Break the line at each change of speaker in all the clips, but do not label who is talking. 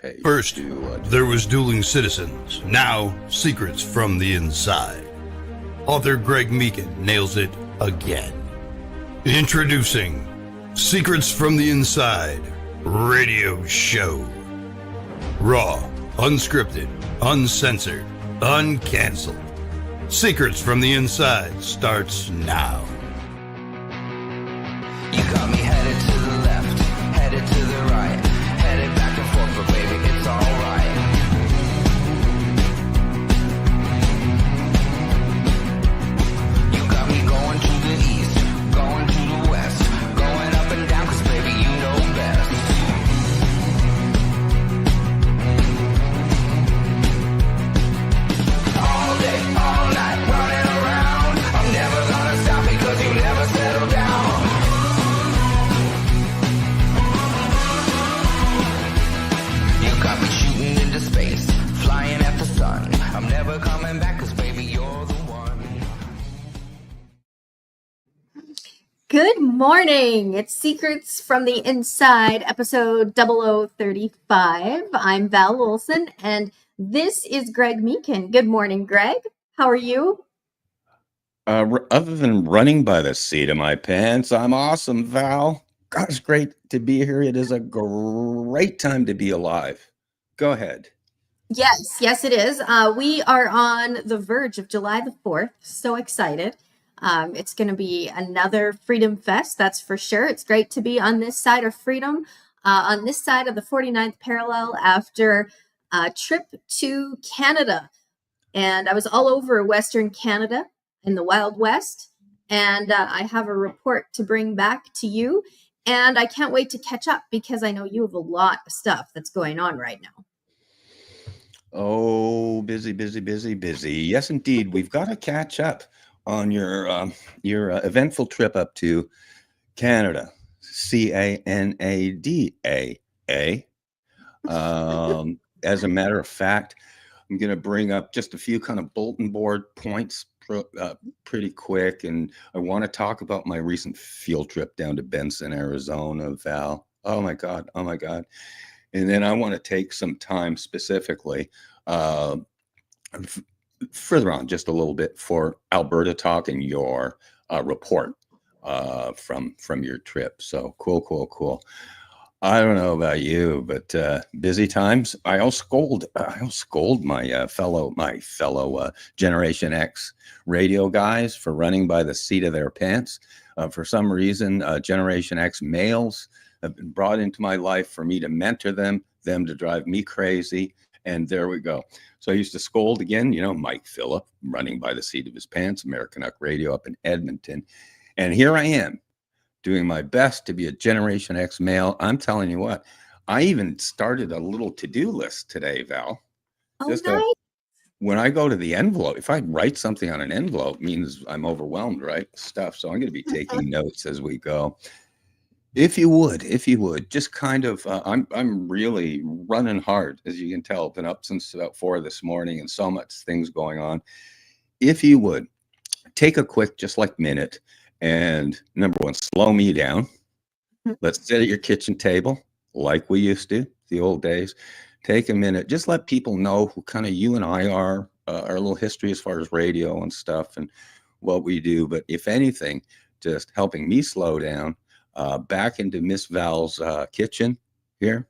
page.
First, there was Dueling Citizens, now Secrets from the Inside. Author Greg Meekin nails it again. Introducing Secrets from the Inside Radio Show. Raw, unscripted, uncensored, uncanceled. Secrets from the Inside starts now.
You got me headed to the left, headed to the right, headed back and forth, but baby, it's alright. You got me going to the east, going to the west, going up and down, cause baby, you know best. All day, all night, running around, I'm never gonna stop because you never settle down. Got me shooting into space, flying at the sun. I'm never coming back, cause baby, you're the one.
Good morning. It's Secrets from the Inside, episode 0035. I'm Val Wilson, and this is Greg Meekin. Good morning, Greg. How are you?
Other than running by the seat of my pants, I'm awesome, Val. God, it's great to be here. It is a great time to be alive. Go ahead.
Yes, it is. We are on the verge of July the 4th. So excited. It's going to be another Freedom Fest, that's for sure. It's great to be on this side of freedom, on this side of the 49th parallel after a trip to Canada. And I was all over Western Canada in the Wild West. And I have a report to bring back to you. And I can't wait to catch up because I know you have a lot of stuff that's going on right now.
Oh, busy. Yes, indeed. We've got to catch up on your eventful trip up to Canada, Canada. As a matter of fact, I'm going to bring up just a few kind of bulletin board points pretty quick. And I want to talk about my recent field trip down to Benson, Arizona, Val. Oh my God. And then I want to take some time specifically further on just a little bit for Alberta talk and your report from your trip. So cool. I don't know about you, but busy times. I'll scold my fellow Generation X radio guys for running by the seat of their pants. For some reason, Generation X males have been brought into my life for me to mentor them to drive me crazy. And there we go. So I used to scold again, Mike Phillip running by the seat of his pants, American Uck Radio up in Edmonton. And here I am doing my best to be a Generation X male. I'm telling you what, I even started a little to-do list today, Val.
Nice.
When I go to the envelope, if I write something on an envelope, it means I'm overwhelmed, right? Stuff. So I'm going to be taking notes as we go. If you would, just kind of, I'm really running hard, as you can tell. I've been up since about 4 this morning and so much things going on. If you would, take a quick, just like minute, and number one, slow me down. Let's sit at your kitchen table like we used to, the old days. Take a minute, just let people know who kind of you and I are, our little history as far as radio and stuff and what we do. But if anything, just helping me slow down. Back into Miss Val's kitchen here.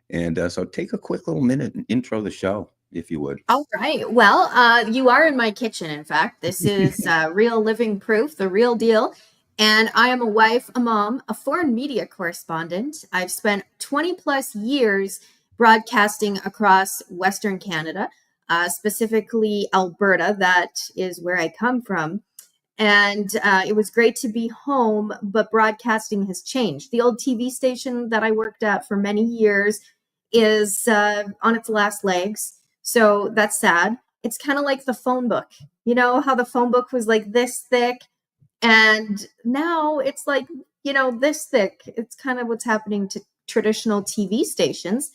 And so take a quick little minute and intro the show, if you would.
All right. Well, you are in my kitchen, in fact. This is real living proof, the real deal. And I am a wife, a mom, a foreign media correspondent. I've spent 20 plus years broadcasting across Western Canada, specifically Alberta. That is where I come from. And it was great to be home, but broadcasting has changed. The old TV station that I worked at for many years is on its last legs. So that's sad. It's kind of like the phone book. You know how the phone book was like this thick? And now it's like, this thick. It's kind of what's happening to traditional TV stations.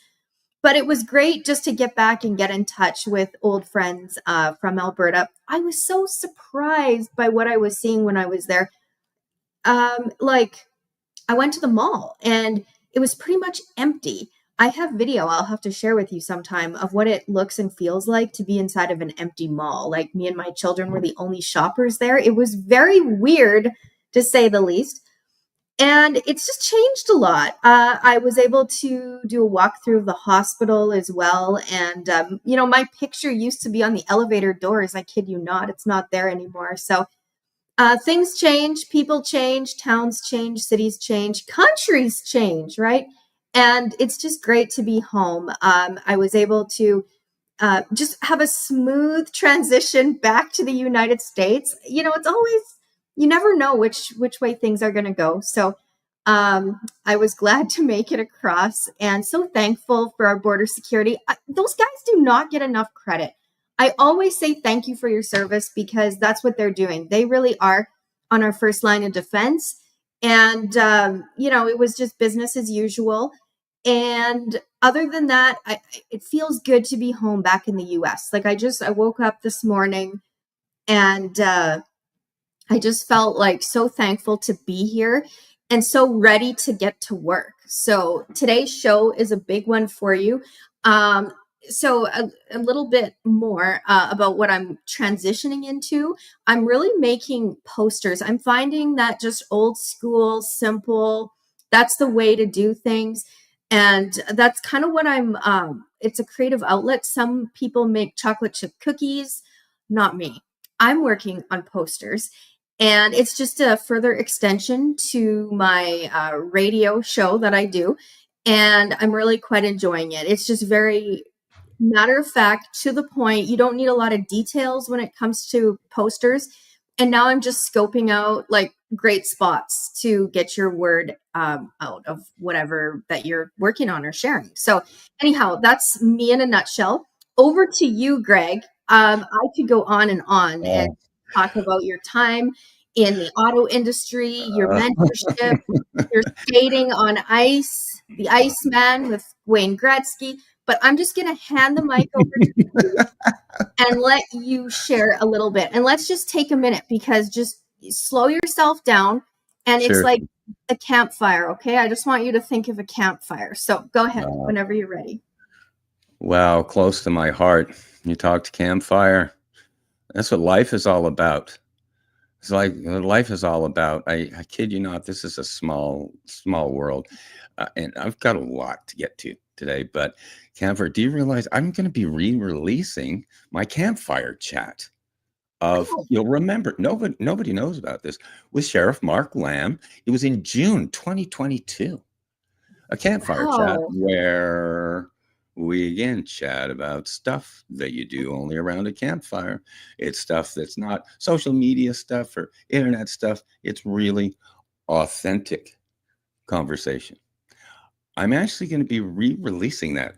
But it was great just to get back and get in touch with old friends from Alberta. I was so surprised by what I was seeing when I was there. I went to the mall and it was pretty much empty. I have video I'll have to share with you sometime of what it looks and feels like to be inside of an empty mall. Like me and my children were the only shoppers there. It was very weird to say the least. And it's just changed a lot. I was able to do a walkthrough of the hospital as well. And, my picture used to be on the elevator doors. I kid you not, it's not there anymore. So things change, people change, towns change, cities change, countries change, right? And it's just great to be home. I was able to just have a smooth transition back to the United States. It's always, you never know which way things are going to go. So I was glad to make it across, and so thankful for our border security. Those guys do not get enough credit. I always say thank you for your service because that's what they're doing. They really are on our first line of defense. And, it was just business as usual. And other than that, it feels good to be home back in the US. Like I woke up this morning and I just felt like so thankful to be here and so ready to get to work. So today's show is a big one for you. Um, so a little bit more about what I'm transitioning into. I'm really making posters. I'm finding that just old school, simple, that's the way to do things. And that's kind of what it's a creative outlet. Some people make chocolate chip cookies, not me. I'm working on posters. And it's just a further extension to my radio show that I do. And I'm really quite enjoying it. It's just very matter of fact, to the point. You don't need a lot of details when it comes to posters. And now I'm just scoping out like great spots to get your word out of whatever that you're working on or sharing. So, anyhow, that's me in a nutshell. Over to you, Greg. I could go on and talk about your time in the auto industry, your
Uh,
mentorship, your skating on ice, the Iceman with Wayne Gretzky. But I'm just going to hand the mic over to you and let you share a little bit. And let's just take a minute because just slow yourself down. And it's
sure.
like a campfire, okay? I just want you to think of a campfire. So go ahead whenever you're ready.
Wow, close to my heart. You talked campfire. That's what life is all about. It's like life is all about. I kid you not. This is a small world, and I've got a lot to get to today. But campfire, do you realize I'm going to be re-releasing my campfire chat? You'll remember, nobody knows about this, with Sheriff Mark Lamb. It was in June 2022. A campfire chat
Wow.
where we again chat about stuff that you do only around a campfire. It's stuff that's not social media stuff or internet stuff. It's really authentic conversation. I'm actually going to be re-releasing that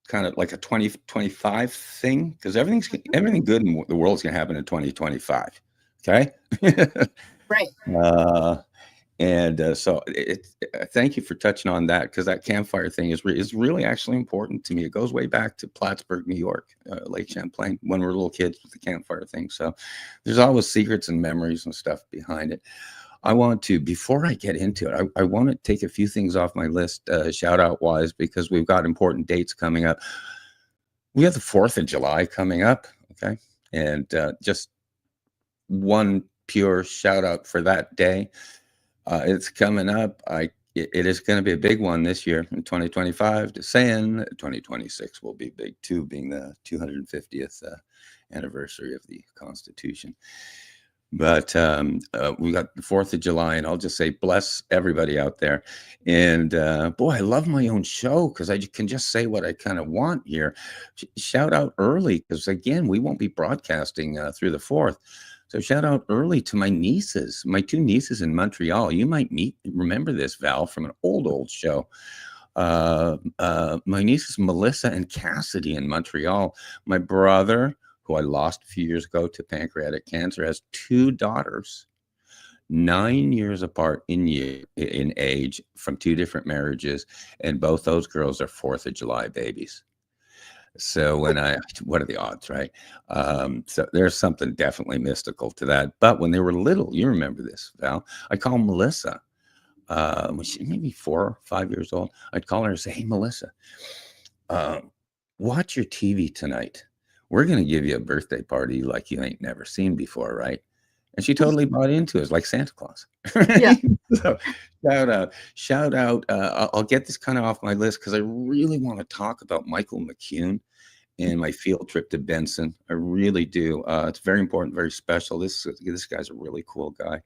kind of like a 2025 thing because everything good in the world is going to happen in 2025. Okay.
Right.
So thank you for touching on that because that campfire thing is really actually important to me. It goes way back to Plattsburgh, New York, Lake Champlain, when we were little kids with the campfire thing. So there's always secrets and memories and stuff behind it. Before I get into it, I want to take a few things off my list, shout out wise, because we've got important dates coming up. We have the 4th of July coming up. Okay. And just one pure shout out for that day. It's coming up. It is going to be a big one this year in 2025. Just saying, 2026 will be big too, being the 250th anniversary of the Constitution. But we got the 4th of July, and I'll just say bless everybody out there. And boy, I love my own show because I can just say what I kind of want here. Shout out early because, again, we won't be broadcasting through the 4th. So shout out early to my nieces, my 2 nieces in Montreal. You might remember this, Val, from an old show. My nieces, Melissa and Cassidy in Montreal. My brother, who I lost a few years ago to pancreatic cancer, has 2 daughters, 9 years apart in age from 2 different marriages. And both those girls are 4th of July babies. So what are the odds, right? So there's something definitely mystical to that. But when they were little, you remember this, Val, I call Melissa when she maybe 4 or 5 years old, I'd call her and say, "Hey, Melissa, uh, watch your TV tonight. We're going to give you a birthday party like you ain't never seen before, right?" And she totally bought into it. It's like Santa Claus.
Yeah.
Right? So shout out, shout out. I'll get this kind of off my list because I really want to talk about Michael McCune and my field trip to Benson. I really do. It's very important, very special. This guy's a really cool guy.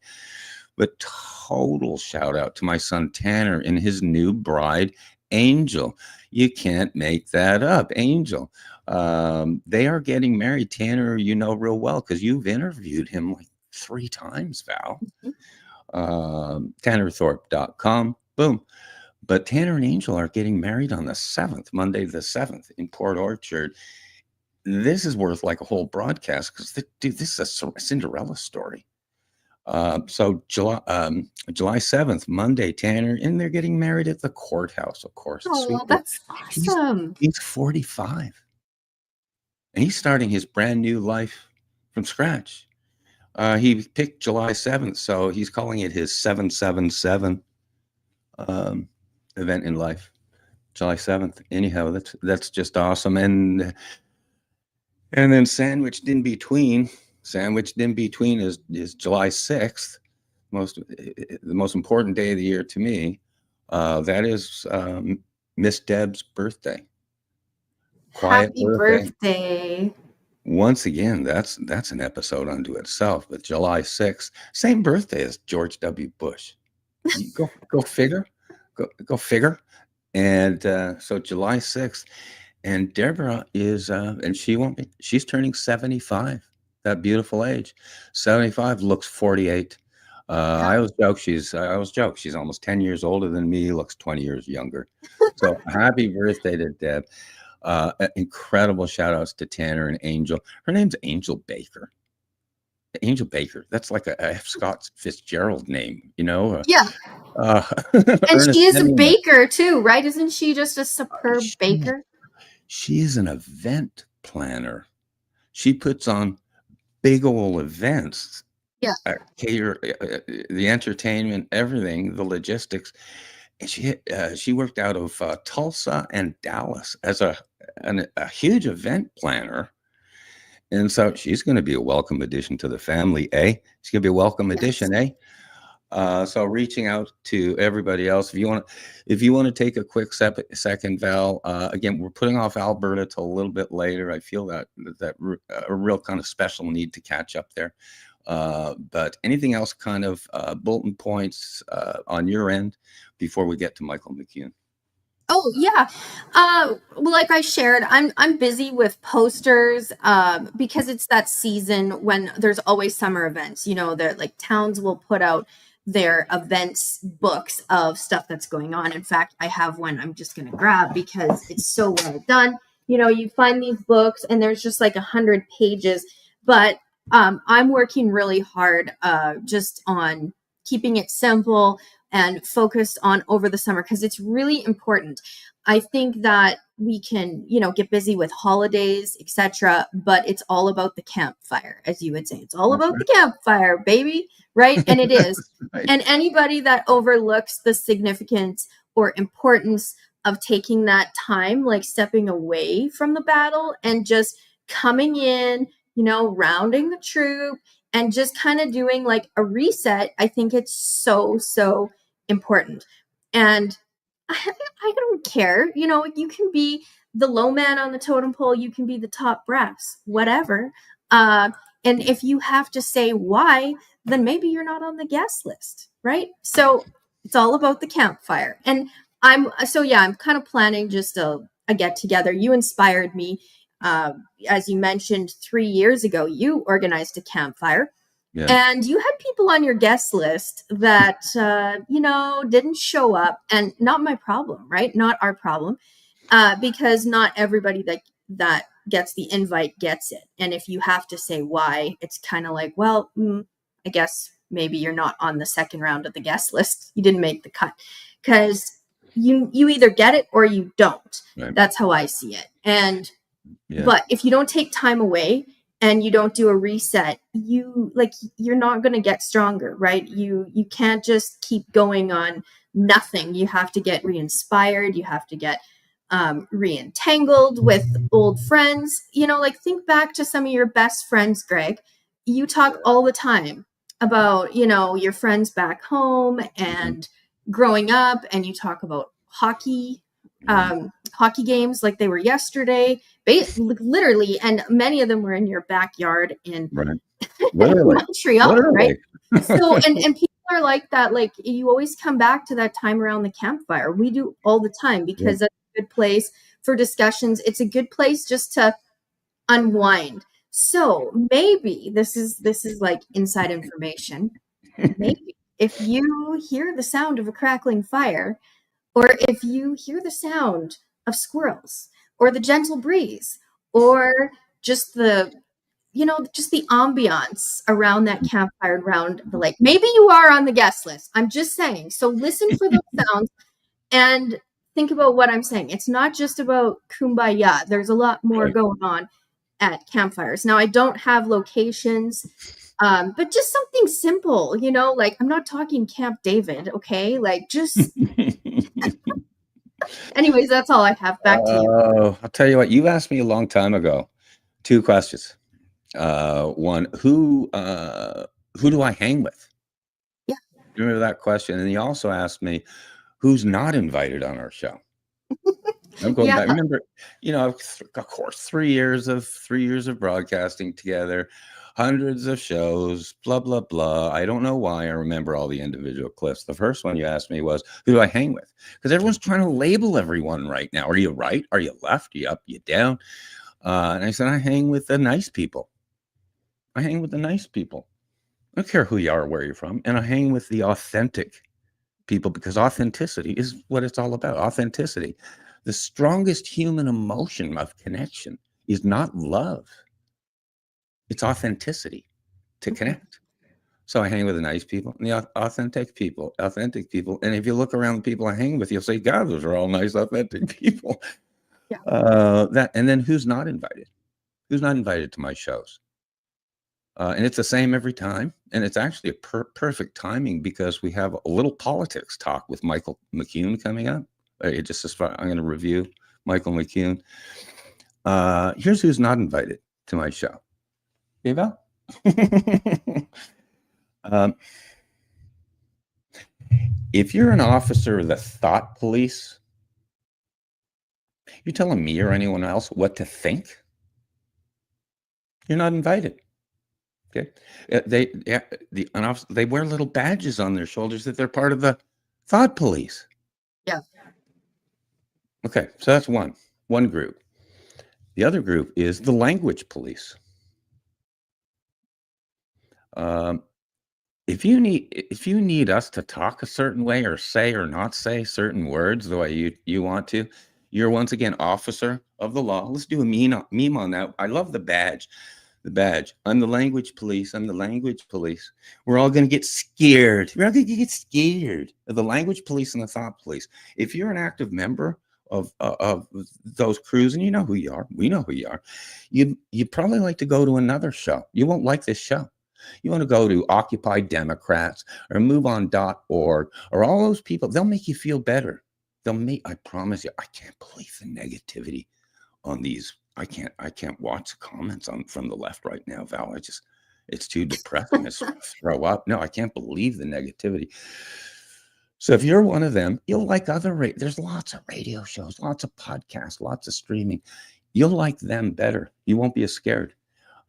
But total shout out to my son Tanner and his new bride, Angel. You can't make that up, Angel. They are getting married. Tanner, you know real well because you've interviewed him like 3 times, Val. TannerThorpe.com. Boom. But Tanner and Angel are getting married on the 7th, Monday the 7th in Port Orchard. This is worth like a whole broadcast because, dude, this is a Cinderella story. So July 7th, Monday, Tanner, and they're getting married at the courthouse, of course. Sweet.
Oh, that's
He's
awesome.
he's 45, and he's starting his brand new life from scratch. He picked July 7th, so he's calling it his 777 event in life. July 7th. Anyhow, that's just awesome. And then sandwiched in between is July 6th, the most important day of the year to me. That is Miss Deb's birthday. Quiet
Happy
birthday.
birthday.
Once again, that's an episode unto itself. But July 6th, same birthday as George W. Bush. You go figure. Go figure. And so July 6th, and Deborah is, and she's turning 75, that beautiful age. 75, looks 48. I always joke she's almost 10 years older than me, looks 20 years younger. So happy birthday to Deb. Incredible shout outs to Tanner and Angel. Her name's Angel Baker. Angel Baker. That's like a F. Scott Fitzgerald name, you know?
Yeah. And
Ernest
she is a
Hemingway.
baker too, right? Isn't she just a superb
She,
baker?
she is an event planner. She puts on big old events,
Yeah.
cater the entertainment, everything, the logistics. And she worked out of Tulsa and Dallas as a huge event planner. And so she's going to be a welcome addition to the family, eh? She's going to be a welcome
Yes.
addition, eh? So reaching out to everybody else, if you want to take a quick second, Val. Again, we're putting off Alberta till a little bit later. I feel that a real kind of special need to catch up there. But anything else, kind of bulletin points on your end before we get to Michael McCune?
Oh yeah. Well, like I shared, I'm busy with posters because it's that season when there's always summer events. You know, they're like towns will put out their events books of stuff that's going on. In fact, I have one I'm just gonna grab because it's so well done. You know, you find these books and there's just like 100 pages, but I'm working really hard just on keeping it simple and focused on over the summer because it's really important. I think that we can, you know, get busy with holidays, etc., but it's all about the campfire, as you would say. It's all
That's
about
right.
the campfire, baby, right? And it is.
Right.
And anybody that overlooks the significance or importance of taking that time, like stepping away from the battle and just coming in, you know, rounding the troop and just kind of doing like a reset, I think it's so important. And I don't care. You know, you can be the low man on the totem pole, you can be the top brass, whatever. And if you have to say why, then maybe you're not on the guest list, right? So it's all about the campfire. And I'm kind of planning just a get together. You inspired me. As you mentioned, 3 years ago, you organized a campfire.
Yeah.
And you had people on your guest list that, you know, didn't show up, and not my problem, right? Not our problem, because not everybody that gets the invite gets it. And if you have to say why, it's kind of like, well, I guess maybe you're not on the second round of the guest list. You didn't make the cut because you either get it or you don't.
Right.
That's how I see it. And
Yeah.
but if you don't take time away and you don't do a reset, you're not going to get stronger, right? You can't just keep going on nothing. You have to get re-inspired. You have to get re-entangled with old friends. Like, think back to some of your best friends, Greg. You talk all the time about, your friends back home and growing up, and you talk about hockey games like they were yesterday, literally, and many of them were in your backyard in
Right. Literally.
Montreal, right?
Literally.
So, and people are like that. Like, you always come back to that time around the campfire. We do all the time because that's a good place for discussions. It's a good place just to unwind. So maybe this is like inside information. Maybe if you hear the sound of a crackling fire, or if you hear the sound of squirrels, or the gentle breeze, or just just the ambiance around that campfire, around the lake. Maybe you are on the guest list. I'm just saying. So listen for those sounds and think about what I'm saying. It's not just about kumbaya. There's a lot more going on at campfires. Now, I don't have locations, but just something simple, like, I'm not talking Camp David, okay? Like, just anyways, that's all I have. Back to you.
I'll tell you what, you asked me a long time ago 2 questions. One, who do I hang with?
Yeah.
Remember that question? And you also asked me, who's not invited on our show? I'm going back. Remember, of course, 3 years of broadcasting together, hundreds of shows, blah, blah, blah. I don't know why I remember all the individual clips. The first one you asked me was, who do I hang with? Because everyone's trying to label everyone right now. Are you right? Are you left? Are you up? Are you down? And I said, I hang with the nice people. I hang with the nice people. I don't care who you are or where you're from. And I hang with the authentic people, because authenticity is what it's all about. Authenticity. The strongest human emotion of connection is not love. It's authenticity to connect. So I hang with the nice people and the authentic people. And if you look around the people I hang with, you'll say, God, those are all nice, authentic people.
Yeah.
And then who's not invited? Who's not invited to my shows? And it's the same every time. And it's actually a perfect timing, because we have a little politics talk with Michael McCune coming up. I'm going to review Michael McCune. Here's who's not invited to my show. Eva? If you're an officer of the thought police, you're telling me or anyone else what to think, you're not invited. Okay, they wear little badges on their shoulders that they're part of the thought police.
Yeah.
Okay, so that's one group. The other group is the language police. If you need us to talk a certain way or say or not say certain words the way you want to, you're once again officer of the law. Let's do a meme on that. I love the badge. The badge. I'm the language police. I'm the language police. We're all going to get scared. We're all going to get scared of the language police and the thought police. If you're an active member of those crews, and you know who you are, we know who you are, you'd probably like to go to another show. You won't like this show. You want to go to Occupy Democrats or MoveOn.org or all those people. They'll make you feel better. I promise you, I can't believe the negativity on these. I can't watch the comments from the left right now, Val. It's too depressing. It's throw up. No, I can't believe the negativity. So if you're one of them, you'll like there's lots of radio shows, lots of podcasts, lots of streaming. You'll like them better. You won't be as scared.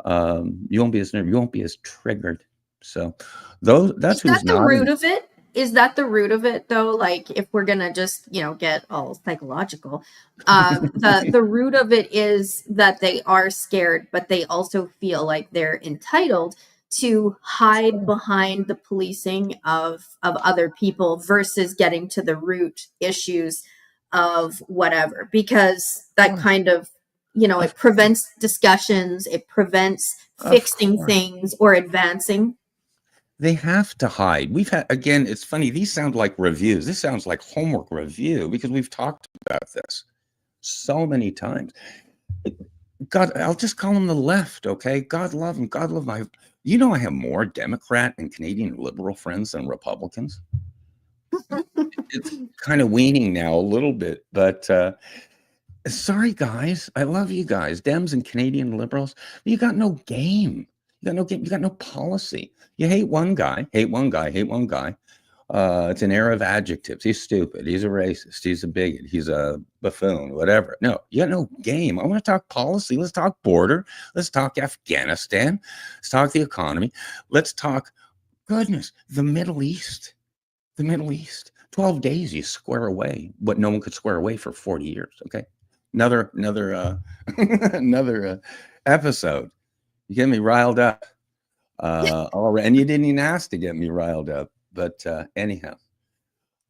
You won't be as nervous. You won't be as triggered. So that's who's not.
The root of it? Is that the root of it, though? Like, if we're gonna just get all psychological, the root of it is that they are scared, but they also feel like they're entitled to hide behind the policing of other people versus getting to the root issues of whatever, because that kind of it prevents discussions, it prevents fixing things or advancing.
They have to hide. We've had, again, it's funny, these sound like reviews. This sounds like homework review, because we've talked about this so many times. God, I'll just call them the left, okay? God love them. God love my. You know, I have more Democrat and Canadian liberal friends than Republicans. It's kind of weaning now a little bit, but sorry, guys. I love you guys, Dems and Canadian liberals. You got no game. You got no game. You got no policy. You hate one guy, hate one guy, hate one guy. It's an era of adjectives. He's stupid. He's a racist. He's a bigot. He's a buffoon, whatever. No, you got no game. I want to talk policy. Let's talk border. Let's talk Afghanistan. Let's talk the economy. Let's talk, goodness, the Middle East. The Middle East. 12 days you square away what no one could square away for 40 years. Okay. Another another episode. You get me riled up. Already, and you didn't even ask to get me riled up. But anyhow,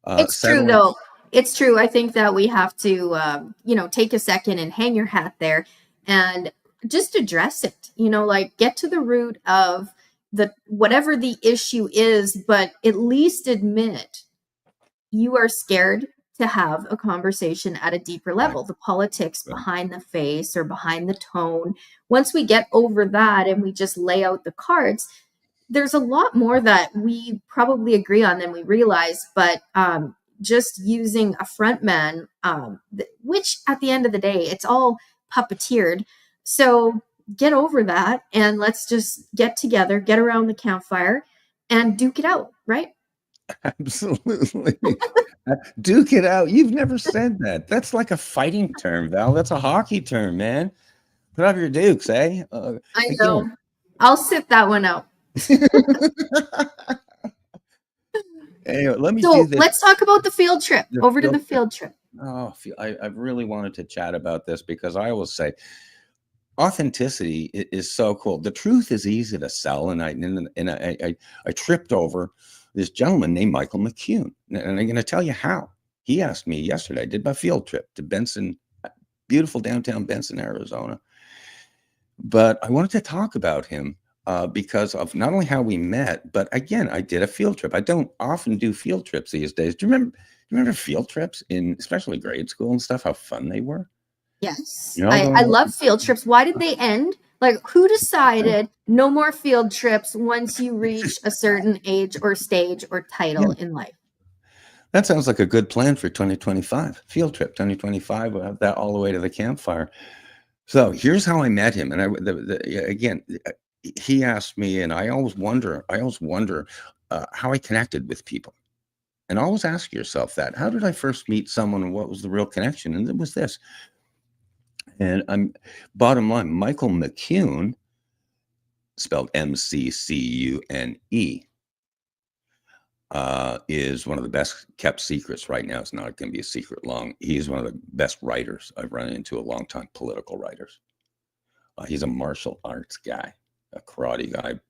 It's true, though. It's true. I think that we have to, take a second and hang your hat there and just address it. Like get to the root of whatever the issue is, but at least admit you are scared to have a conversation at a deeper level. The politics behind the face or behind the tone. Once we get over that and we just lay out the cards, there's a lot more that we probably agree on than we realize, but just using a front man, which at the end of the day, it's all puppeteered. So get over that and let's just get together, get around the campfire and duke it out, right?
Absolutely. Duke it out. You've never said that. That's like a fighting term, Val. That's a hockey term, man. Put up your dukes, eh?
I know. Again. I'll sit that one out.
Anyway, let me do this.
Let's talk about the field trip. Over to the field trip.
Oh, I really wanted to chat about this because I always say authenticity is so cool. The truth is easy to sell, and I tripped over this gentleman named Michael McCune, and I'm going to tell you how. He asked me yesterday. I did my field trip to Benson, beautiful downtown Benson, Arizona, but I wanted to talk about him. Because of not only how we met, but again, I did a field trip. I don't often do field trips these days. Do you remember field trips in especially grade school and stuff? How fun they were.
Yes, I love field trips. Why did they end? Like, who decided no more field trips once you reach a certain age or stage or title in life?
That sounds like a good plan for 2025. Field trip 2025. We'll have that all the way to the campfire. So here's how I met him, and again. He asked me, and I always wonder how I connected with people. And always ask yourself that. How did I first meet someone and what was the real connection? And it was this. And bottom line, Michael McCune, spelled McCune, is one of the best kept secrets right now. It's not going to be a secret long. He's one of the best writers I've run into, a long time political writers. He's a martial arts guy, a karate guy,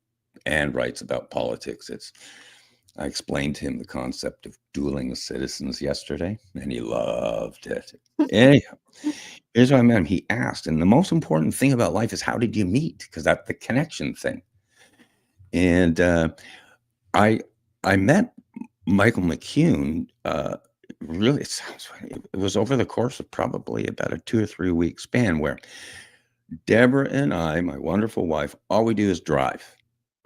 and writes about politics. I explained to him the concept of dueling citizens yesterday, and he loved it. Anyhow, here's what I met him. He asked, and the most important thing about life is how did you meet? Because that's the connection thing. And I met Michael McCune. Really, it was over the course of probably about a 2 or 3 week span where Deborah and I, my wonderful wife, all we do is drive.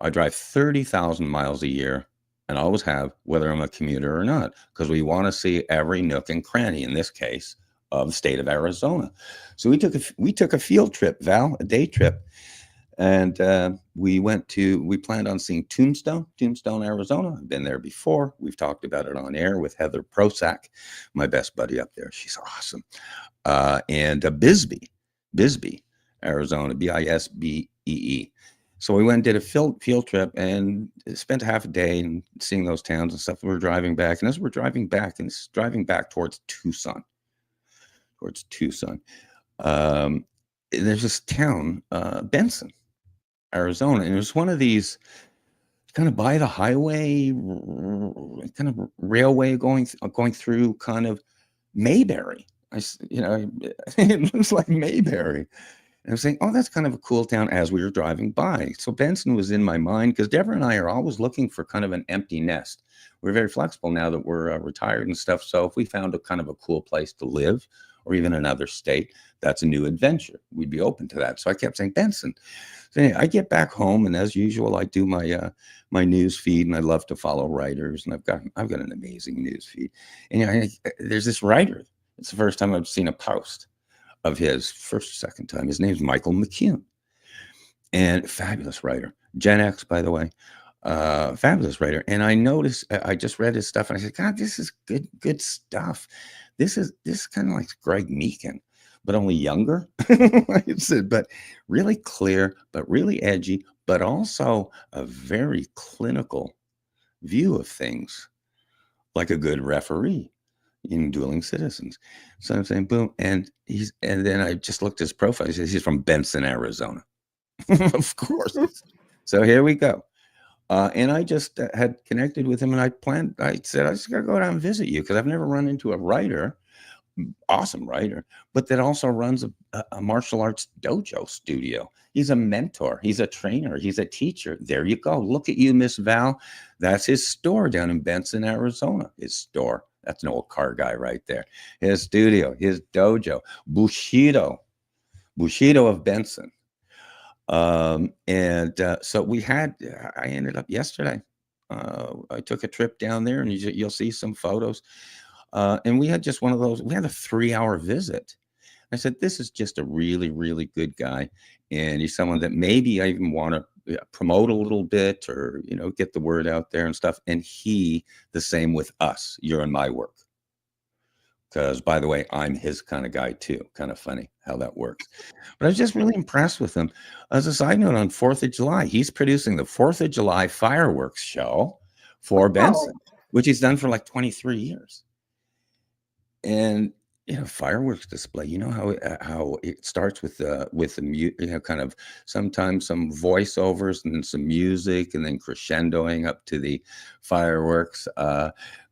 I drive 30,000 miles a year and always have, whether I'm a commuter or not, because we want to see every nook and cranny, in this case, of the state of Arizona. So we took a field trip, Val, a day trip. And we planned on seeing Tombstone, Arizona. I've been there before. We've talked about it on air with Heather Prosack, my best buddy up there. She's awesome. And Bisbee, Arizona, Bisbee. So we went and did a field trip and spent half a day and seeing those towns and stuff. We were driving back, and as we're driving back towards Tucson, there's this town, Benson, Arizona, and it was one of these kind of by the highway, kind of railway going through kind of Mayberry. It looks like Mayberry. And I was saying, oh, that's kind of a cool town as we were driving by. So Benson was in my mind because Deborah and I are always looking for kind of an empty nest. We're very flexible now that we're retired and stuff. So if we found a kind of a cool place to live or even another state, that's a new adventure. We'd be open to that. So I kept saying, Benson. So anyway, I get back home, and as usual, I do my news feed, and I love to follow writers, and I've got an amazing news feed. And there's this writer. It's the first time I've seen a post of his, first or second time. His name's Michael McCune, and fabulous writer. Gen X, by the way. Fabulous writer. And I noticed, I just read his stuff, and I said, God, this is good stuff. This is kind of like Greg Meekin, but only younger. I said, but really clear, but really edgy, but also a very clinical view of things, like a good referee in Dueling Citizens. So I'm saying, boom, and then I just looked at his profile. He says he's from Benson, Arizona. Of course. So here we go. And I just had connected with him, and I said, I just got to go down and visit you, because I've never run into a writer, awesome writer, but that also runs a martial arts dojo studio. He's a mentor. He's a trainer. He's a teacher. There you go. Look at you, Miss Val. That's his store down in Benson, Arizona. His store. That's an old car guy right there. His studio, his dojo, Bushido of Benson. So I ended up yesterday. I took a trip down there, and you'll see some photos. And we had just one of those. We had a 3-hour visit. I said, this is just a really, really good guy, and he's someone that maybe I even want to promote a little bit, or get the word out there and stuff. And the same with us. You're in my work. Because, by the way, I'm his kind of guy too. Kind of funny how that works. But I was just really impressed with him. As a side note, on 4th of July, he's producing the 4th of July fireworks show for Benson, which he's done for like 23 years. And fireworks display. You know how it starts with the kind of sometimes some voiceovers, and then some music, and then crescendoing up to the fireworks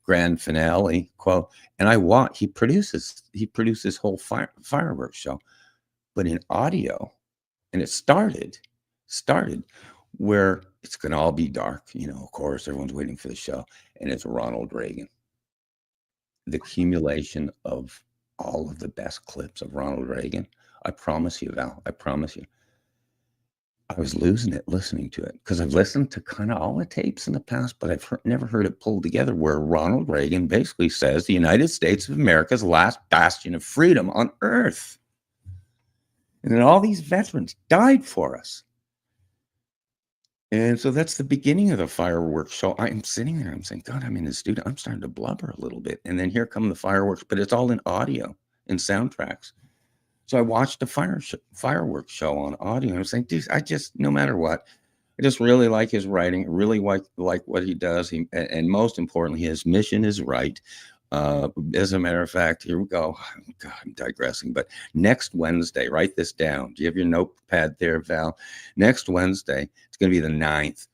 grand finale quote. And he produces whole fireworks show, but in audio. And it started where it's going to all be dark. Of course, everyone's waiting for the show, and it's Ronald Reagan. The accumulation of all of the best clips of Ronald Reagan. I promise you, Val, I promise you. I was losing it listening to it, because I've listened to kind of all the tapes in the past, but I've never heard it pulled together, where Ronald Reagan basically says the United States of America's last bastion of freedom on earth. And then all these veterans died for us. And so that's the beginning of the fireworks show. I'm sitting there, I'm saying, God, I'm in the studio. I'm starting to blubber a little bit. And then here come the fireworks, but it's all in audio and soundtracks. So I watched the fireworks show on audio. And I was saying, dude, no matter what, I just really like his writing, really like what he does. And most importantly, his mission is right. As a matter of fact, here we go. God, I'm digressing, but next Wednesday, write this down. Do you have your notepad there, Val? Next Wednesday, it's going to be the 9th.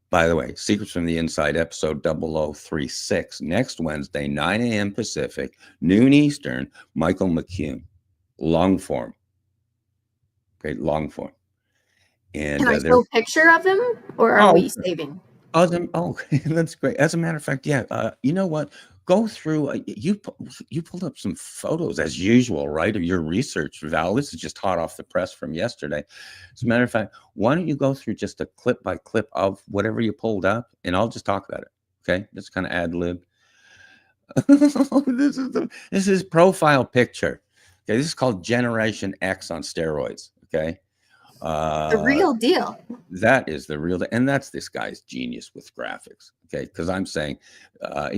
By the way, Secrets from the Inside, episode 0036. Next Wednesday, 9 a.m. Pacific, noon Eastern, Michael McCune. Long form. Okay, long form. And
Can I show a picture of him, or are we saving?
That's great. As a matter of fact, yeah. You know what? Go through. You pulled up some photos as usual, right, of your research, Val. This is just hot off the press from yesterday. As a matter of fact, why don't you go through just a clip by clip of whatever you pulled up, and I'll just talk about it. Okay, just kind of ad lib. This is his profile picture. Okay, this is called Generation X on steroids. Okay.
The real deal.
That is the real, and that's this guy's genius with graphics. Okay, because I'm saying,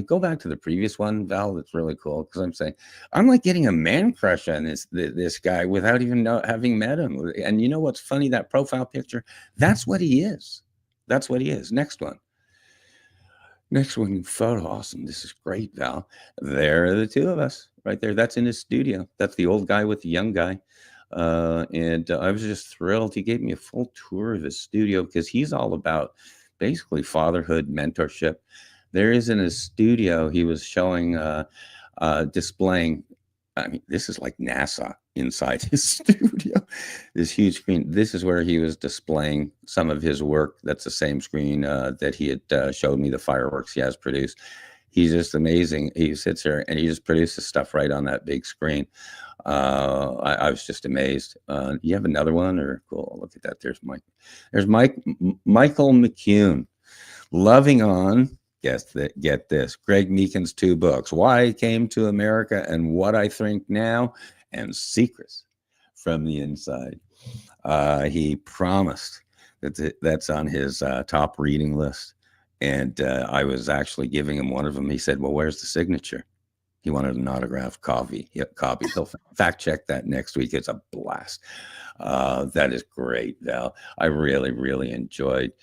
go back to the previous one, Val. That's really cool. Because I'm saying, I'm like getting a man crush on this guy without even having met him. And you know what's funny? That profile picture, that's what he is. That's what he is. Next one, photo. Awesome. This is great, Val. There are the two of us right there. That's in his studio. That's the old guy with the young guy. And I was just thrilled. He gave me a full tour of his studio, because he's all about basically fatherhood, mentorship. There is in his studio, he was showing, displaying. I mean, this is like NASA inside his studio, this huge screen. This is where he was displaying some of his work. That's the same screen that he had showed me the fireworks he has produced. He's just amazing. He sits there and he just produces stuff right on that big screen. I was just amazed. You have another one, or cool? Look at that. There's Mike. There's Michael McCune. Loving on. Get this. Greg Meekin's 2 books: Why I Came to America and What I Think Now, and Secrets from the Inside. He promised that's on his top reading list. And I was actually giving him one of them. He said, well, where's the signature? He wanted an autographed copy. He'll fact check that next week. It's a blast. That is great, Val. I really, really enjoyed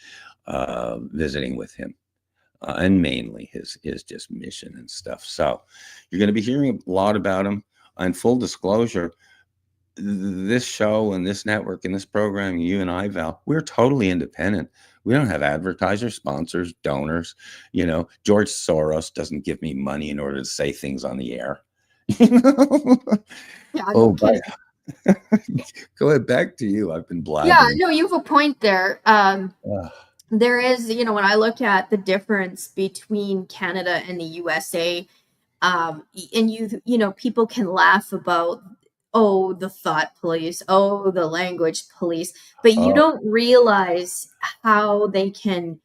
visiting with him. And mainly his just mission and stuff. So you're going to be hearing a lot about him. And full disclosure, this show and this network and this program, you and I, Val, we're totally independent. We don't have advertisers, sponsors, donors. George Soros doesn't give me money in order to say things on the air.
Yeah, no kidding.
Go ahead, back to you. I've been blabbing.
Yeah, no, you have a point there. There is, when I look at the difference between Canada and the USA, and people can laugh about, oh, the thought police, oh, the language police, but you don't realize how they can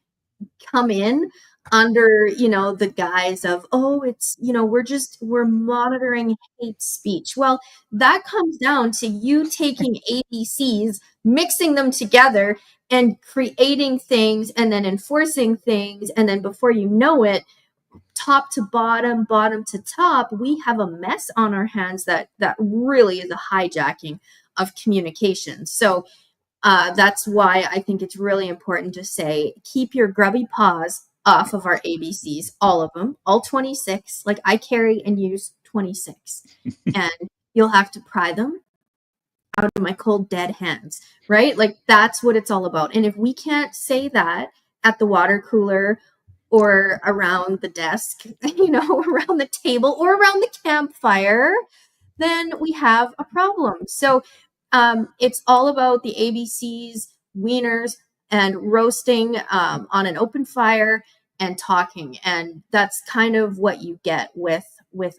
come in under, the guise of, oh, it's, we're monitoring hate speech. Well, that comes down to you taking ABCs, mixing them together and creating things and then enforcing things. And then before you know it, top to bottom, bottom to top, we have a mess on our hands that really is a hijacking of communication. So that's why I think it's really important to say, keep your grubby paws off of our ABCs, all of them, all 26. Like, I carry and use 26, and you'll have to pry them out of my cold, dead hands, right? Like, that's what it's all about. And if we can't say that at the water cooler or around the desk, around the table or around the campfire, then we have a problem. So it's all about the ABCs, wieners, and roasting on an open fire and talking. And that's kind of what you get with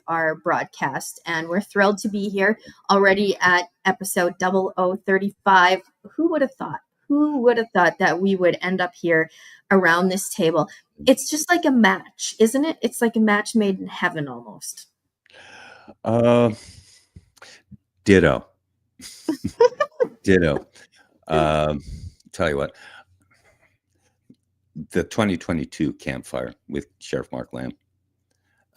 our broadcast. And we're thrilled to be here already at episode 0035. Who would have thought? Who would have thought that we would end up here around this table? It's just like a match, isn't it? It's like a match made in heaven almost.
Ditto. Ditto. Tell you what, the 2022 campfire with Sheriff Mark Lamb,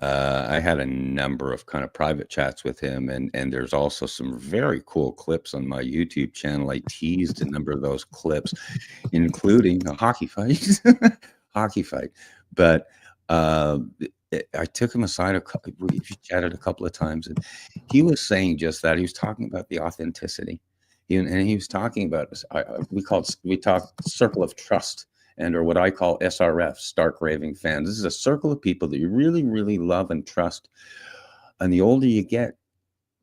I had a number of kind of private chats with him, and there's also some very cool clips on my YouTube channel. I teased a number of those clips, including a hockey fight. But I took him aside. We chatted a couple of times, and he was saying just that. He was talking about the authenticity, and he was talking about we talk circle of trust, or what I call SRF, stark raving fans. This is a circle of people that you really, really love and trust. And the older you get,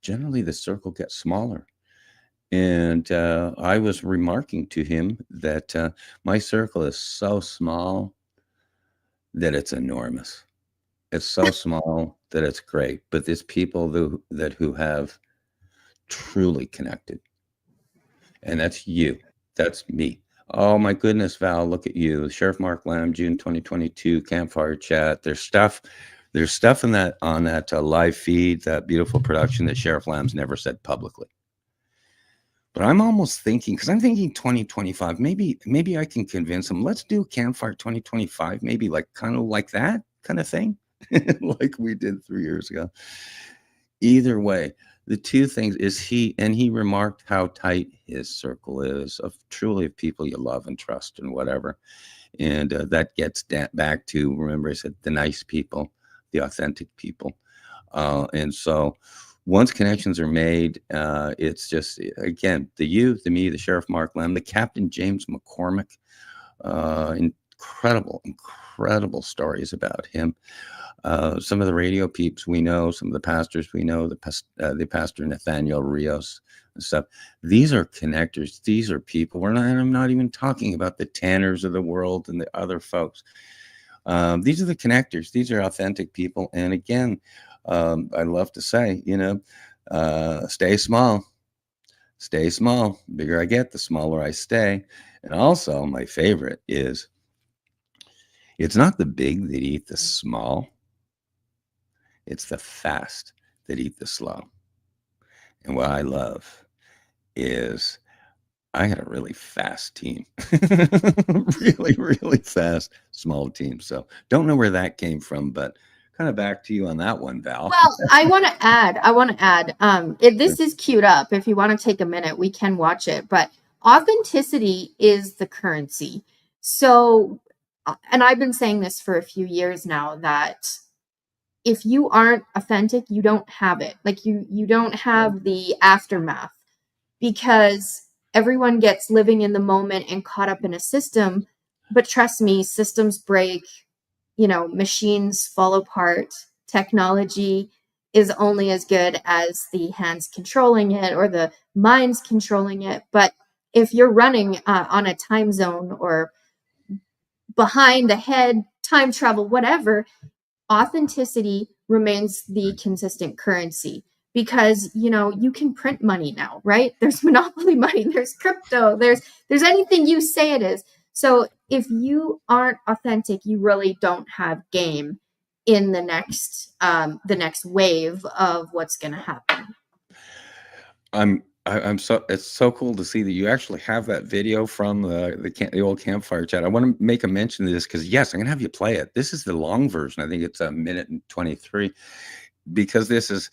generally the circle gets smaller. And I was remarking to him that my circle is so small that it's enormous. It's so small that it's great. But there's people who have truly connected. And that's you. That's me. Oh my goodness, Val, look at you. Sheriff Mark Lamb, June 2022, campfire chat. There's stuff in that on that live feed, that beautiful production that Sheriff Lamb's never said publicly. But I'm almost thinking, because I'm thinking 2025, maybe I can convince him, let's do Campfire 2025, maybe kind of like that kind of thing, like we did 3 years ago. Either way, the two things is he remarked how tight his circle is of people you love and trust and whatever. And that gets back to, remember I said, the nice people, the authentic people. And so once connections are made, it's just, again, the you, the me, the Sheriff Mark Lamb, the Captain James McCormick, incredible stories about him. Some of the radio peeps we know, some of the pastors we know, the pastor Nathaniel Rios and stuff. These are connectors. These are people. I'm not even talking about the Tanners of the world and the other folks. These are the connectors. These are authentic people. And again, I love to say, stay small. Stay small. The bigger I get, the smaller I stay. And also, my favorite is it's not the big that eat the small, it's the fast that eat the slow. And what I love is I had a really fast team, really, really fast, small team. So don't know where that came from, but kind of back to you on that one, Val.
Well, I want to add, this is queued up. If you want to take a minute, we can watch it, but authenticity is the currency. So, and I've been saying this for a few years now, that if you aren't authentic, you don't have it. Like you don't have the aftermath, because everyone gets living in the moment and caught up in a system. But trust me, systems break, machines fall apart. Technology is only as good as the hands controlling it or the minds controlling it. But if you're running on a time zone or behind, ahead, time travel, whatever, authenticity remains the consistent currency, because you can print money now, right? There's monopoly money, there's crypto, there's anything you say it is. So if you aren't authentic, you really don't have game in the next wave of what's going to happen.
I'm so it's so cool to see that you actually have that video from the old campfire chat. I want to make a mention of this because yes, I'm gonna have you play it. This is the long version. I think it's a minute and 23 because this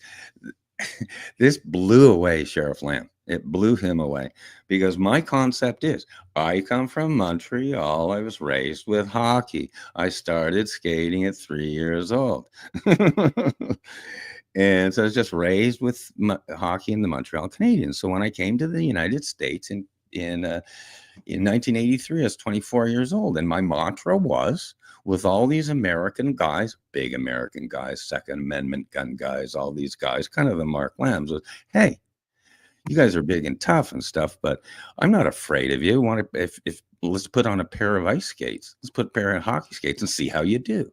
blew away Sheriff Lamb. It blew him away because my concept is I come from Montreal. I was raised with hockey. I started skating at 3 years old. And so I was just raised with hockey and the Montreal Canadiens. So when I came to the United States in 1983, I was 24 years old, and my mantra was, with all these American guys, big American guys, Second Amendment gun guys, all these guys, kind of the Mark Lambs, was, hey, you guys are big and tough and stuff, but I'm not afraid of you. Want to if let's put on a pair of ice skates, let's put a pair of hockey skates and see how you do.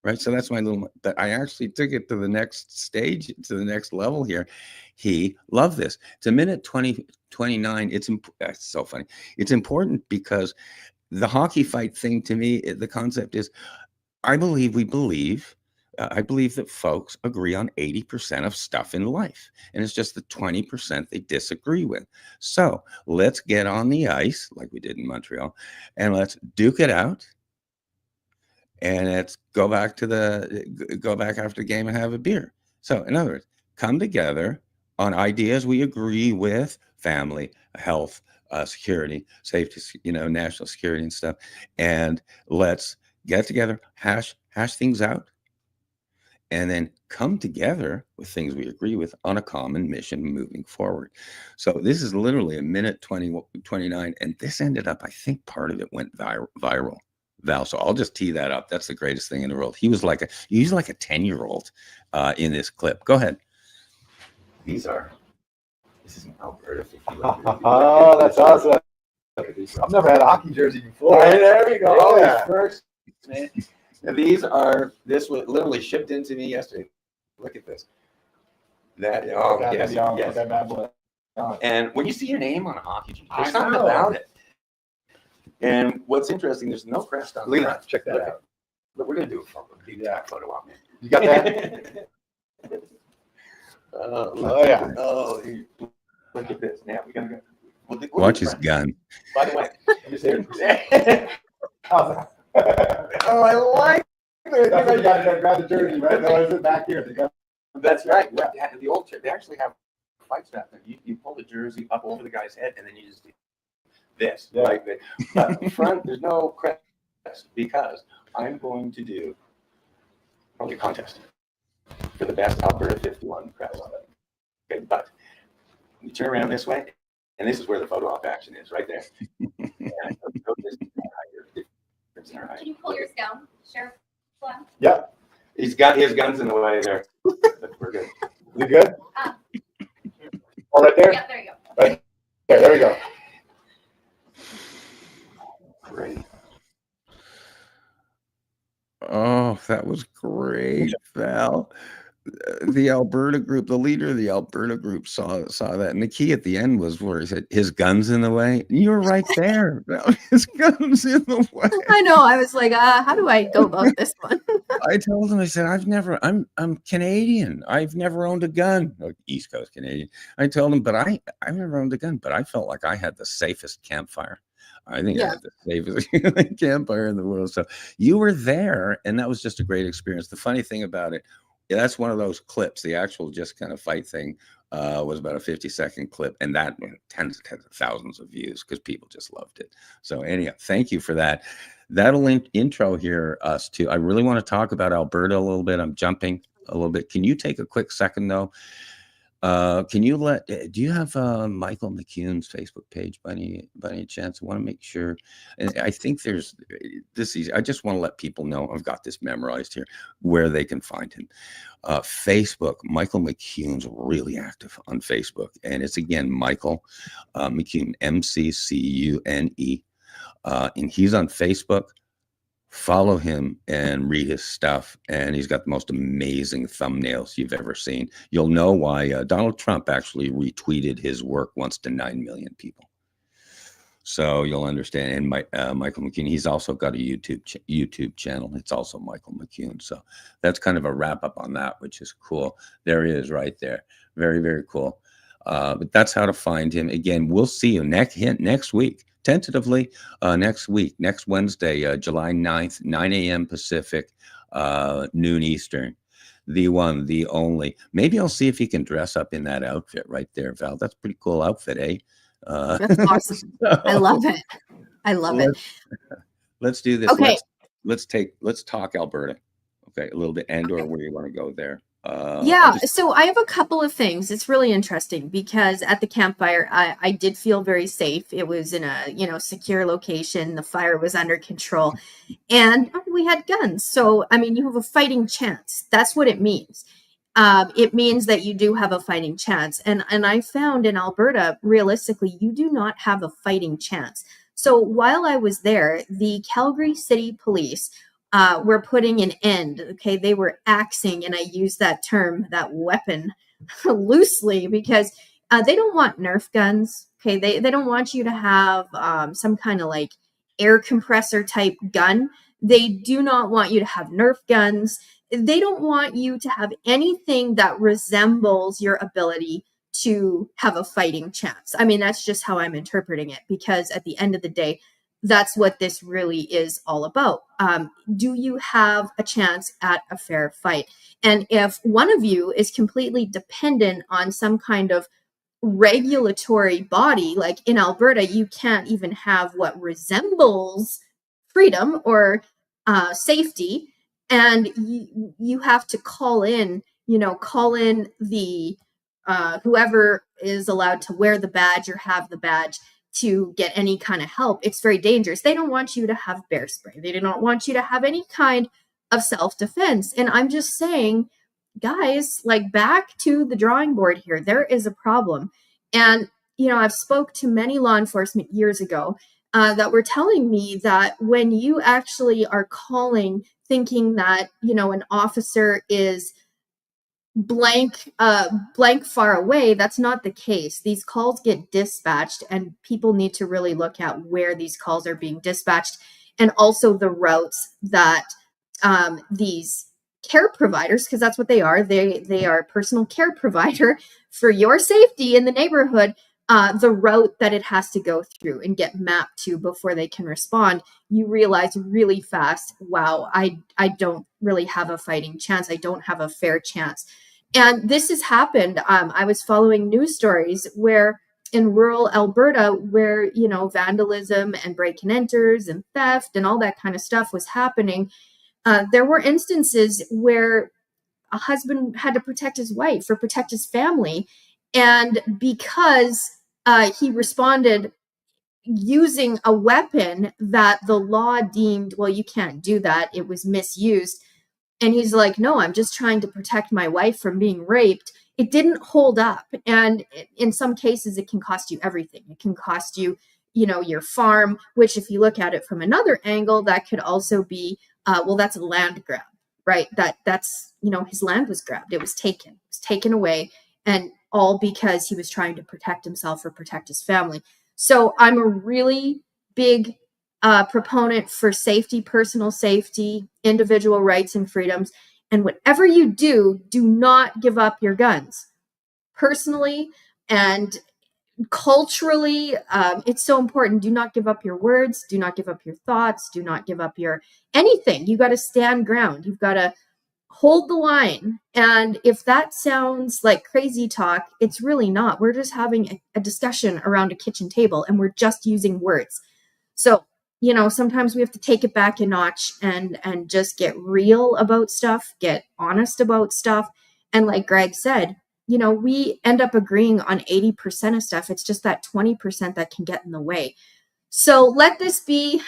Right. So that's my little, but I actually took it to the next stage, to the next level here. He loved this. It's a minute 29. It's so funny. It's important because the hockey fight thing to me, the concept is I believe I believe that folks agree on 80% of stuff in life. And it's just the 20% they disagree with. So let's get on the ice like we did in Montreal and let's duke it out. And it's go back after the game and have a beer. So in other words, come together on ideas we agree with: family, health, security, safety, national security and stuff. And let's get together, hash things out, and then come together with things we agree with on a common mission moving forward. So this is literally a minute 29, and this ended up, I think part of it went viral. Val, so I'll just tee that up. That's the greatest thing in the world. He's like a 10-year-old in this clip. Go ahead. This is an Alberta 50.
Oh, that's awesome. I've never had a hockey jersey before.
Right, there we go.
Yeah.
First, man. And this was literally shipped into me yesterday. Look at this. Yes. And when you see your name on a hockey jersey, there's something about it. And what's interesting, there's no crest on the front.
Check that out.
But we're going to do a big photo op, man.
You got that?
Oh, yeah. Oh, look at this. Now we're going to go. Watch his gun. By the way, you see it? Oh, I like it.
That's why you got to grab the jersey, right? No, is it back here?
That's right. Yeah. The old they actually have fight strap there. You pull the jersey up over the guy's head, and then you just do this. Yeah. Like this. But front, there's no crest because I'm going to do probably a contest for the best Alberta 51 crest. Okay, but you turn around this way, and this is where the photo op action is, right there. And
Can you pull yours down, Sheriff?
Yeah.
He's got his guns in the way there. We're good.
Is it good? Oh, right there?
Yeah, there you go.
Right there we go.
Great. Oh, that was great, Val. The Alberta group, the leader of the Alberta group saw that, and the key at the end was where he said, "His gun's in the way." You were right there. Val. His gun's in the way.
I know. I was like, how do I go about this one?
I told him, I said, I'm Canadian. I've never owned a gun. Like East Coast Canadian. I told him, but I've never owned a gun, but I felt like I had the safest campfire. I think I
Yeah.
had the safest campfire in the world. So you were there, and that was just a great experience. The funny thing about it, yeah, that's one of those clips. The actual just kind of fight thing was about a 50-second clip, and that tens of thousands of views because people just loved it. So anyhow, thank you for that. That'll intro here us to. I really want to talk about Alberta a little bit. I'm jumping a little bit. Can you take a quick second though? Can you do you have Michael McCune's Facebook page by any chance? I want to make sure. And I think there's this easy. I just want to let people know I've got this memorized here where they can find him. Facebook, Michael McCune's really active on Facebook. And it's again, Michael McCune, MCCUNE. And he's on Facebook. Follow him and read his stuff, and he's got the most amazing thumbnails you've ever seen. You'll know why Donald Trump actually retweeted his work once to 9 million people. So you'll understand. And Michael McCune, he's also got a YouTube channel. It's also Michael McCune. So that's kind of a wrap up on that, which is cool. There he is right there. Very, very cool. But that's how to find him. Again, we'll see you next week. Tentatively, next week, next Wednesday, July 9th, 9 a.m. Pacific, noon Eastern. The one, the only. Maybe I'll see if he can dress up in that outfit right there, Val. That's a pretty cool outfit, eh?
That's awesome. I love it. I love it.
Let's do this.
Okay.
Let's talk Alberta. Okay, a little bit, and or where you want to go there.
Yeah, so I have a couple of things. It's really interesting because at the campfire, I did feel very safe. It was in a, secure location. The fire was under control and we had guns. So, I mean, you have a fighting chance. That's what it means. It means that you do have a fighting chance. And I found in Alberta, realistically, you do not have a fighting chance. So while I was there, the Calgary City Police were putting an end. Okay, they were axing, and I use that term, that weapon, loosely because they don't want Nerf guns. Okay, they don't want you to have some kind of like air compressor type gun. They do not want you to have Nerf guns. They don't want you to have anything that resembles your ability to have a fighting chance. I mean, that's just how I'm interpreting it because at the end of the day, that's what this really is all about. Do you have a chance at a fair fight? And if one of you is completely dependent on some kind of regulatory body, like in Alberta, you can't even have what resembles freedom or safety. And you have to call in the whoever is allowed to wear the badge or have the badge to get any kind of help. It's very dangerous. They don't want you to have bear spray. They do not want you to have any kind of self-defense. And I'm just saying, guys, like back to the drawing board here. There is a problem. And, I've spoke to many law enforcement years ago that were telling me that when you actually are calling thinking that, an officer is blank far away, that's not the case. These calls get dispatched and people need to really look at where these calls are being dispatched and also the routes that these care providers, because that's what they are, they are a personal care provider for your safety in the neighborhood, the route that it has to go through and get mapped to before they can respond. You realize really fast, wow, I don't really have a fighting chance. I don't have a fair chance. And this has happened. I was following news stories where in rural Alberta, where, vandalism and break and enters and theft and all that kind of stuff was happening. There were instances where a husband had to protect his wife or protect his family. And because he responded using a weapon that the law deemed, well, you can't do that, it was misused. And he's like, no, I'm just trying to protect my wife from being raped. It didn't hold up. And in some cases, it can cost you everything. It can cost you, your farm, which if you look at it from another angle, that could also be well, that's a land grab, right? That's, his land was grabbed. It was taken away, and all because he was trying to protect himself or protect his family. So I'm a really big proponent for safety, personal safety, individual rights and freedoms. And whatever you do not give up your guns. Personally and culturally, it's so important. Do not give up your words. Do not give up your thoughts. Do not give up your anything. You got to stand ground. You've got to hold the line. And if that sounds like crazy talk, it's really not. We're just having a discussion around a kitchen table, and we're just using words. So, sometimes we have to take it back a notch and just get real about stuff, get honest about stuff. And like Greg said, we end up agreeing on 80% of stuff. It's just that 20% that can get in the way. So let this be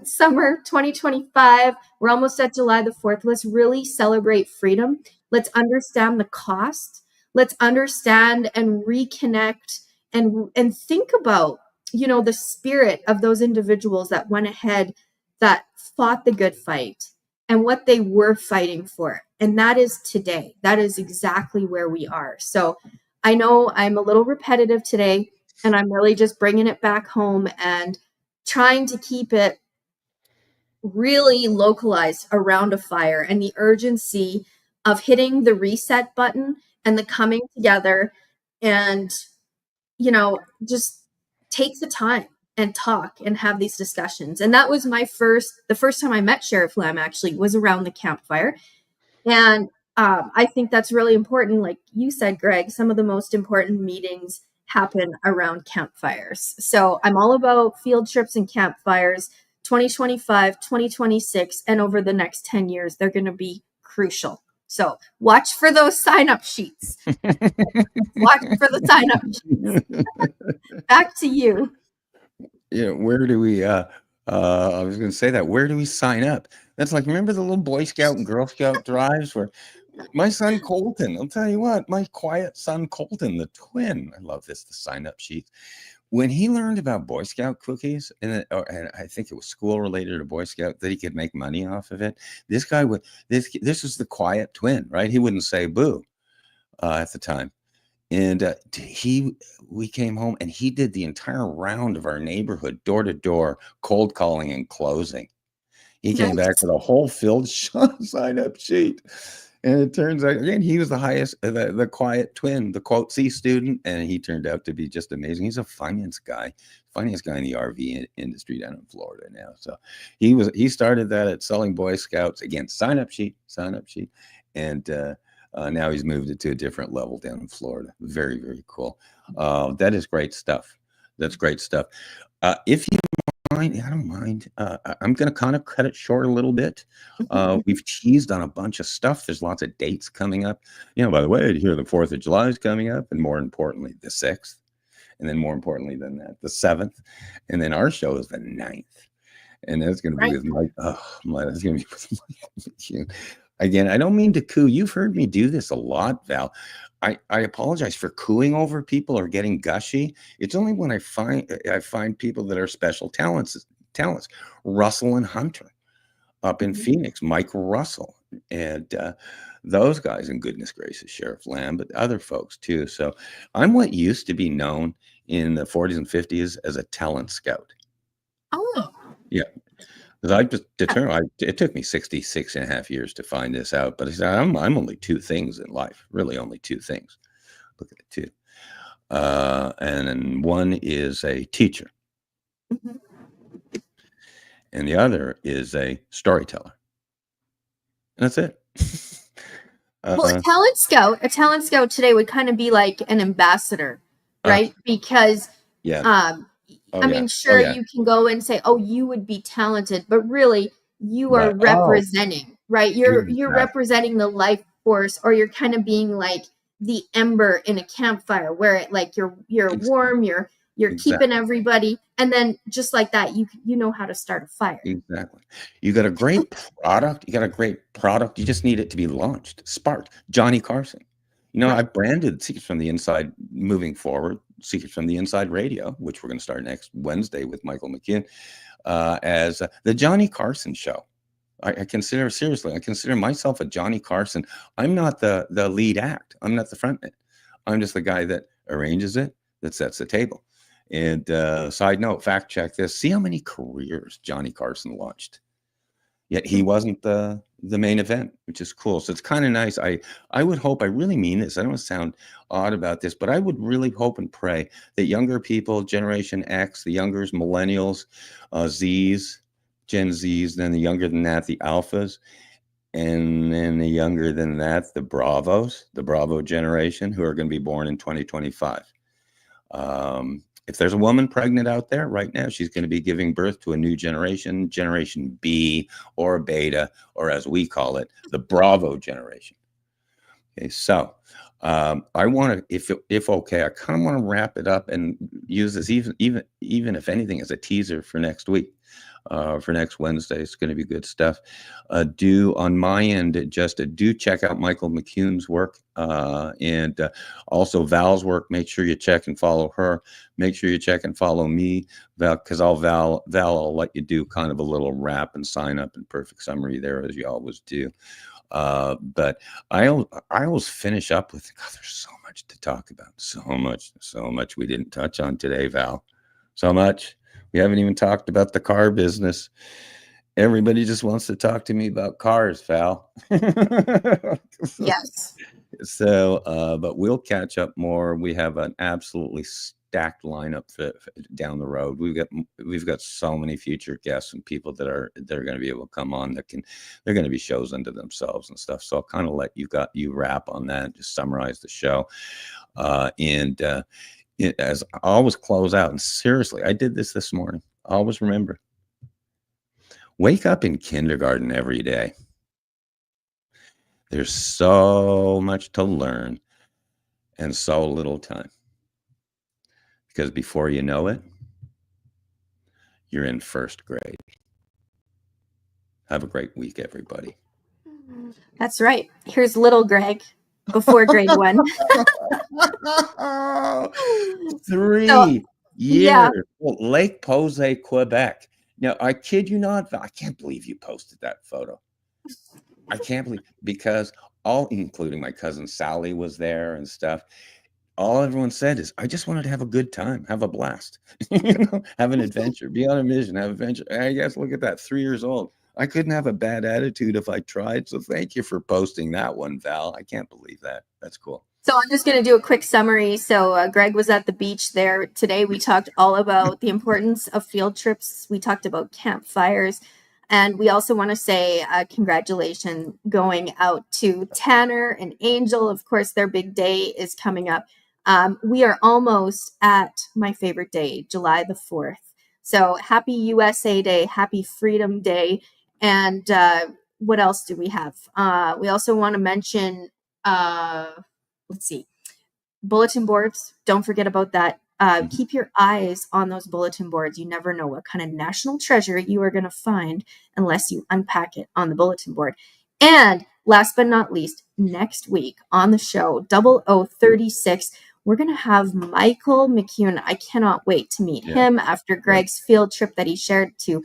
summer 2025. We're almost at July the 4th. Let's really celebrate freedom. Let's understand the cost. Let's understand and reconnect and think about, the spirit of those individuals that went ahead, that fought the good fight and what they were fighting for. And that is today. That is exactly where we are. So I know I'm a little repetitive today, and I'm really just bringing it back home and trying to keep it really localized around a fire and the urgency of hitting the reset button and the coming together and, just take the time and talk and have these discussions. And that was the first time I met Sheriff Lamb actually was around the campfire. And I think that's really important. Like you said, Greg, some of the most important meetings happen around campfires. So I'm all about field trips and campfires. 2025, 2026, and over the next 10 years, they're going to be crucial. So watch for those sign-up sheets. Watch for the sign-up sheets. Back to you.
Where do we I was going to say that. Where do we sign up? That's like, remember the little Boy Scout and Girl Scout drives where my son Colton, I'll tell you what, my quiet son Colton, the twin, I love this, the sign up sheet. When he learned about Boy Scout cookies, and I think it was school related to Boy Scout, that he could make money off of it. This guy would, this was the quiet twin, right? He wouldn't say boo at the time. And we came home and he did the entire round of our neighborhood, door to door, cold calling and closing. He came back with a whole filled sign up sheet. And it turns out, again, he was the highest, the quiet twin, the quote C student. And he turned out to be just amazing. He's a finance guy in the RV industry down in Florida now. So he started that at selling Boy Scouts, again, sign up sheet. And, now he's moved it to a different level down in Florida. Very, very cool. That is great stuff. That's great stuff. If you mind, I don't mind. I'm going to kind of cut it short a little bit. We've teased on a bunch of stuff. There's lots of dates coming up. By the way, here the 4th of July is coming up, and more importantly, the 6th. And then more importantly than that, the 7th. And then our show is the 9th. And that's going to be with Mike. That's going to be with Mike. Again, I don't mean to coo. You've heard me do this a lot, Val. I apologize for cooing over people or getting gushy. It's only when I find people that are special talents. Russell and Hunter up in Phoenix, Mike Russell, and those guys, and goodness gracious, Sheriff Lamb, but other folks too. So I'm what used to be known in the 40s and 50s as a talent scout.
Oh.
Yeah. Because I just determined, it took me 66 and a half years to find this out. But I said, I'm only two things in life, really only two things. Look at it, two. And then one is a teacher.
Mm-hmm.
And the other is a storyteller. And that's it.
Well, a talent scout today would kind of be like an ambassador, right? Because
yeah.
You can go and say, oh, you would be talented, but really you are representing, right? You're representing the life force, or you're kind of being like the ember in a campfire where it, like you're warm, you're keeping everybody. And then just like that, you know how to start a fire.
Exactly. You got a great product. You just need it to be launched. Sparked. Johnny Carson. I branded Secrets from the Inside moving forward, Secrets from the Inside Radio, which we're going to start next Wednesday with Michael McKeon, as the Johnny Carson Show. I consider myself a Johnny Carson. I'm not the lead act. I'm not the frontman. I'm just the guy that arranges it, that sets the table. And side note, fact check this. See how many careers Johnny Carson launched. Yet he wasn't the main event, which is cool. So it's kind of nice. I would hope, I really mean this. I don't want to sound odd about this, but I would really hope and pray that younger people, Generation X, the youngers, millennials, Zs, Gen Zs, then the younger than that, the alphas, and then the younger than that, the Bravos, the Bravo generation, who are going to be born in 2025. If there's a woman pregnant out there right now, she's going to be giving birth to a new generation, Generation B or Beta, or as we call it, the Bravo generation. Okay, so I want to, if okay, I kind of want to wrap it up and use this even if anything as a teaser for next week. For next Wednesday, it's going to be good stuff. Do on my end, just do check out Michael McCune's work and also Val's work. Make sure you check and follow her. Make sure you check and follow me, Val, because Val, I'll let you do kind of a little wrap and sign up and perfect summary there as you always do. But I always finish up with, God, there's so much to talk about, so much we didn't touch on today, Val, so much. We haven't even talked about the car business. Everybody just wants to talk to me about cars, Val.
Yes.
So, but we'll catch up more. We have an absolutely stacked lineup down the road. We've got so many future guests and people that are going to be able to come on they're going to be shows unto themselves and stuff. So I'll kind of let you wrap on that, just summarize the show. As I always close out, and seriously, I did this morning. Always remember, wake up in kindergarten every day. There's so much to learn and so little time. Because before you know it, you're in first grade. Have a great week, everybody.
That's right. Here's little Greg before grade 1.
3 years.
yeah.
Well, Lake Pose, Quebec. Now, I kid you not, I can't believe you posted that photo. I can't believe, because including my cousin Sally was there and stuff. All everyone said is, I just wanted to have a good time, have a blast, have an adventure, be on a mission, have adventure. I guess, look at that, 3 years old. I couldn't have a bad attitude if I tried. So thank you for posting that one, Val. I can't believe that. That's cool.
So I'm just going to do a quick summary. So Greg was at the beach there. Today we talked all about the importance of field trips. We talked about campfires. And we also want to say congratulations going out to Tanner and Angel. Of course, their big day is coming up. We are almost at my favorite day, July the 4th. So happy USA Day, happy Freedom Day. And what else do we have? We also want to mention... let's see, bulletin boards. Don't forget about that. Keep your eyes on those bulletin boards. You never know what kind of national treasure you are going to find unless you unpack it on the bulletin board. And last but not least, next week on the show, 0036, we're going to have Michael McCune. I cannot wait to meet him after Greg's field trip that he shared to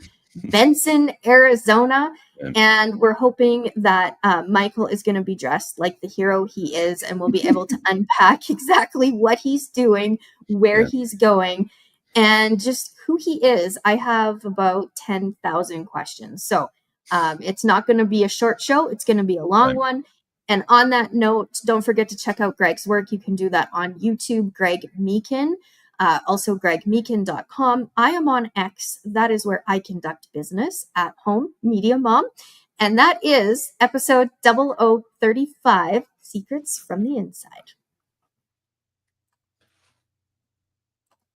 Benson, Arizona. And we're hoping that Michael is going to be dressed like the hero he is, and we'll be able to unpack exactly what he's doing, where he's going, and just who he is. I have about 10,000 questions. So it's not going to be a short show. It's going to be a long one. And on that note, don't forget to check out Greg's work. You can do that on YouTube, Greg Meekin. Also gregmeekin.com. I am on X. That is where I conduct business at home, Media Mom. And that is episode 0035, Secrets from the Inside.